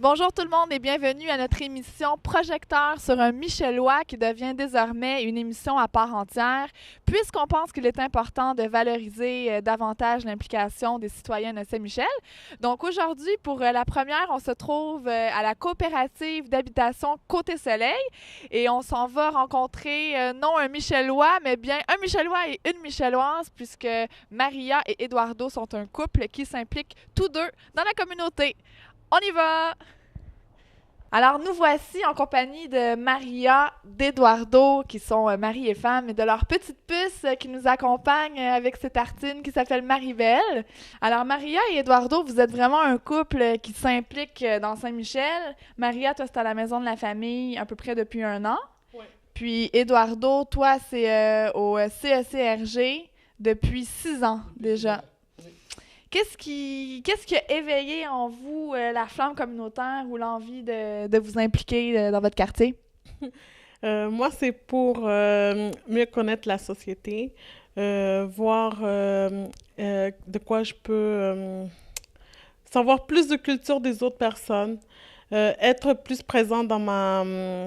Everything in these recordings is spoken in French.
Bonjour tout le monde et bienvenue à notre émission Projecteur sur un Michellois qui devient désormais une émission à part entière, puisqu'on pense qu'il est important de valoriser davantage l'implication des citoyens de Saint-Michel. Donc aujourd'hui, pour la première, on se trouve à la coopérative d'habitation Côté-Soleil et on s'en va rencontrer non un Michellois, mais bien un Michellois et une Michelloise, puisque Maria et Eduardo sont un couple qui s'impliquent tous deux dans la communauté. On y va! Alors, nous voici en compagnie de Maria, d'Eduardo, qui sont mari et femme, et de leur petite puce qui nous accompagne avec ses tartines qui s'appelle Maribelle. Alors, Maria et Eduardo, vous êtes vraiment un couple qui s'implique dans Saint-Michel. Maria, toi, c'est à la maison de la famille à peu près depuis 1 an. Oui. Puis, Eduardo, toi, c'est au CECRG depuis 6 ans déjà. Qu'est-ce qui a éveillé en vous la flamme communautaire ou l'envie de vous impliquer dans votre quartier? Moi, c'est pour mieux connaître la société, voir de quoi je peux savoir plus de culture des autres personnes, être plus présent dans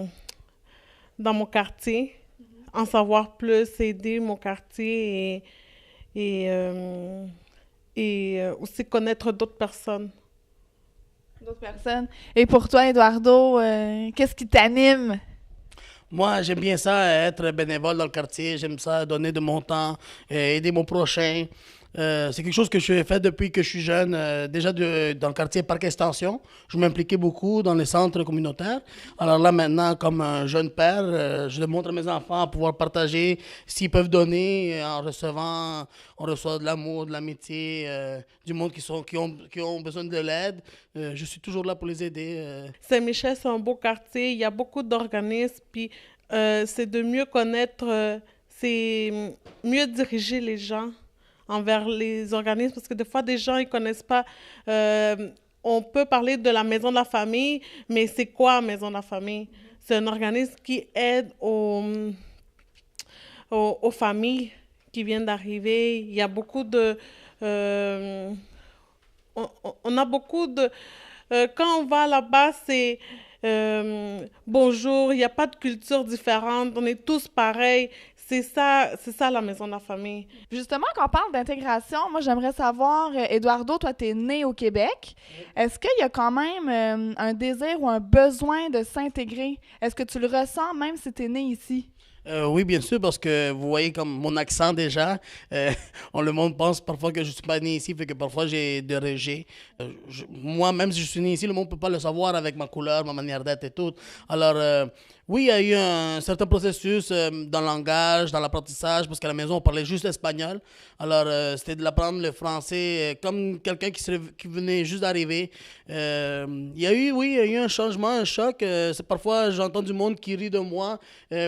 mon quartier, en savoir plus, aider mon quartier et, euh, et aussi connaître d'autres personnes. D'autres personnes. Et pour toi, Eduardo, qu'est-ce qui t'anime? Moi, j'aime bien ça, être bénévole dans le quartier. J'aime ça, donner de mon temps, aider mon prochain. C'est quelque chose que je fais depuis que je suis jeune. Déjà dans le quartier Parc Extension, je m'impliquais beaucoup dans les centres communautaires. Alors là, maintenant, comme un jeune père, je montre à mes enfants à pouvoir partager s'ils peuvent donner en recevant. On reçoit de l'amour, de l'amitié, du monde qui ont besoin de l'aide. Je suis toujours là pour les aider. Saint-Michel, c'est un beau quartier, il y a beaucoup d'organismes, puis c'est de mieux connaître, c'est mieux diriger les gens envers les organismes, parce que des fois, des gens, ils connaissent pas. On peut parler de la maison de la famille, mais c'est quoi la maison de la famille? C'est un organisme qui aide aux familles qui viennent d'arriver. Il y a beaucoup de... on a beaucoup de... quand on va là-bas, c'est bonjour, il n'y a pas de culture différente, on est tous pareils. C'est ça la maison de la famille. Justement, quand on parle d'intégration, moi, j'aimerais savoir, Eduardo, toi, tu es né au Québec. Est-ce qu'il y a quand même un désir ou un besoin de s'intégrer? Est-ce que tu le ressens même si tu es né ici? Oui, bien sûr, parce que vous voyez comme mon accent déjà, le monde pense parfois que je suis pas né ici, fait que parfois j'ai des rejets. Moi, même si je suis né ici, le monde peut pas le savoir avec ma couleur, ma manière d'être et tout. Alors, oui, il y a eu un certain processus dans le langage, dans l'apprentissage, parce qu'à la maison, on parlait juste espagnol. Alors, c'était de l'apprendre le français comme quelqu'un qui venait juste d'arriver. Oui, il y a eu un changement, un choc. Parfois, j'entends du monde qui rit de moi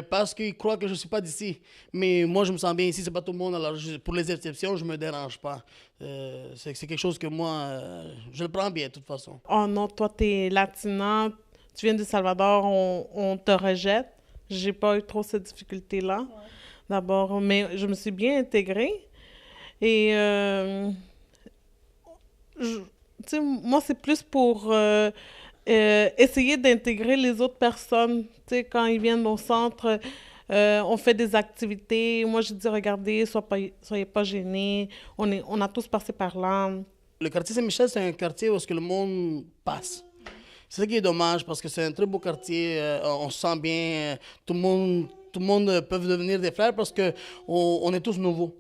parce qu'ils croient que je ne suis pas d'ici. Mais moi, je me sens bien ici, c'est pas tout le monde. Alors, pour les exceptions, je me dérange pas. C'est quelque chose que moi, je le prends bien, de toute façon. Oh non, toi, t'es latina, tu viens de Salvador, on te rejette. J'ai pas eu trop cette difficulté-là, d'abord, mais je me suis bien intégrée. Et, je- tu sais, moi, c'est plus pour essayer d'intégrer les autres personnes. Tu sais, quand ils viennent au centre, on fait des activités. Moi, je dis, regardez, soyez pas gênés. On a tous passé par là. Le quartier Saint-Michel, c'est un quartier où est-ce que le monde passe. C'est ça qui est dommage parce que c'est un très beau quartier. On se sent bien. Tout le monde peut devenir des frères parce que on est tous nouveaux.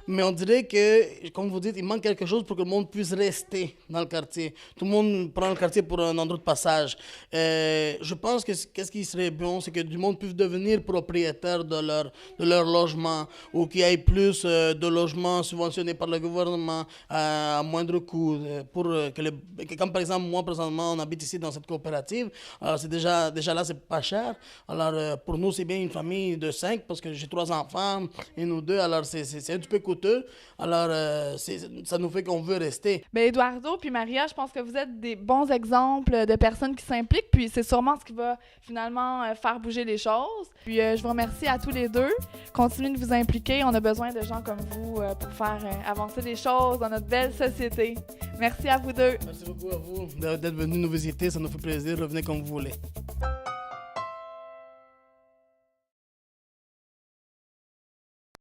Mais on dirait que, comme vous dites, il manque quelque chose pour que le monde puisse rester dans le quartier. Tout le monde prend le quartier pour un endroit de passage. Je pense que qu'est-ce qui serait bon, c'est que du monde puisse devenir propriétaire de leur logement ou qu'il y ait plus de logements subventionnés par le gouvernement à moindre coût. Comme par exemple, moi, présentement, on habite ici dans cette coopérative. Alors, déjà là, c'est pas cher. Alors, pour nous, c'est bien une famille de 5 parce que j'ai 3 enfants et nous deux. Alors, c'est un petit peu coûteux. coûteux. Alors, ça nous fait qu'on veut rester. Ben Eduardo puis Maria, je pense que vous êtes des bons exemples de personnes qui s'impliquent, puis c'est sûrement ce qui va finalement faire bouger les choses. Puis je vous remercie à tous les deux. Continuez de vous impliquer. On a besoin de gens comme vous pour faire avancer les choses dans notre belle société. Merci à vous deux. Merci beaucoup à vous d'être venus nous visiter. Ça nous fait plaisir. Revenez comme vous voulez.